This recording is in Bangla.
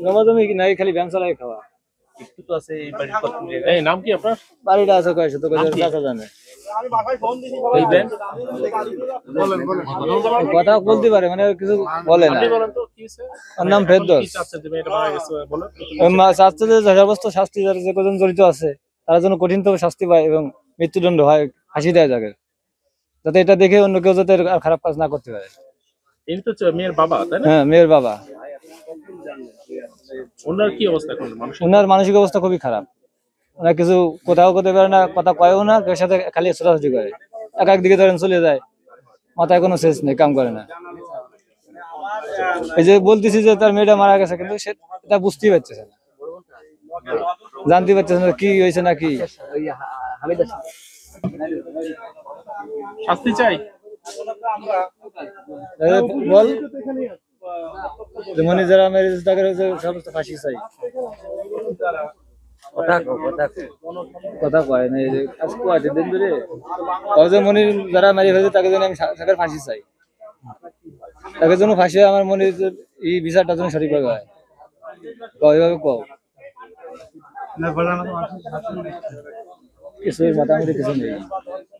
জমা জমি নাই, খালি ব্যাংক চালাই খাওয়া। একটু তো আছে এই বাড়ির কত এই নাম কি আপনার? বাড়িটা আছে কয়েকশো, তো কাকা জানে। এই ব্যাংক কথা বলতে পারে, মানে কিছু বলে না। আপনি বলেন তো কি হইছে? ওর নাম ফেরদৌস। কি চাচ্ছেন যে এটা মারা গেছে বলেন? চাচ্ছে যে যথাযথ শাস্তি, যারা যে কজন জড়িত আছে তারা যেন কঠিনতম শাস্তি পায় এবং মৃত্যুদণ্ড হয়, ফাঁসি দেয় যাকে, যাতে এটা দেখে অন্য কেউ যাতে আর খারাপ কাজ না করতে পারে। ইনি তো মেয়ের বাবা তাই না? হ্যাঁ, মেয়ের বাবা। ওনার কি অবস্থা এখন মানুষ? ওনার মানসিক অবস্থা খুবই খারাপ। ওনার কিছু কোথাও করতে পারে না, কথা কয়ও না, কেউ সাথে খালি ছোটাছুটি করে, এক একদিকে ধরেন চলে যায়, মাথায় কোনো শেষ নেই, কাম করে না। এই যে বলতেছি যে তার মেয়েটা মারা গেছে, কিন্তু সে এটা বুঝতেই পারছে না, জানতে পারছে না কি হয়েছে না কি। শাস্তি চাই। বল, মানে যারা মেরেছে তাকে সমস্ত ফাঁসি চাই। কথা কয় না, এই যে আজ কয়টা দিন ধরে কয়জন মনে যারা মেরে ফেলেছে তাকে জন্য আমি তাকে ফাঁসি চাই, তাকে জন্য ফাঁসি আমার মনে এই বিচারটা যেন সঠিকভাবে হয়। এইভাবে কও কিছু মাথা মধ্যে কিছু নেই।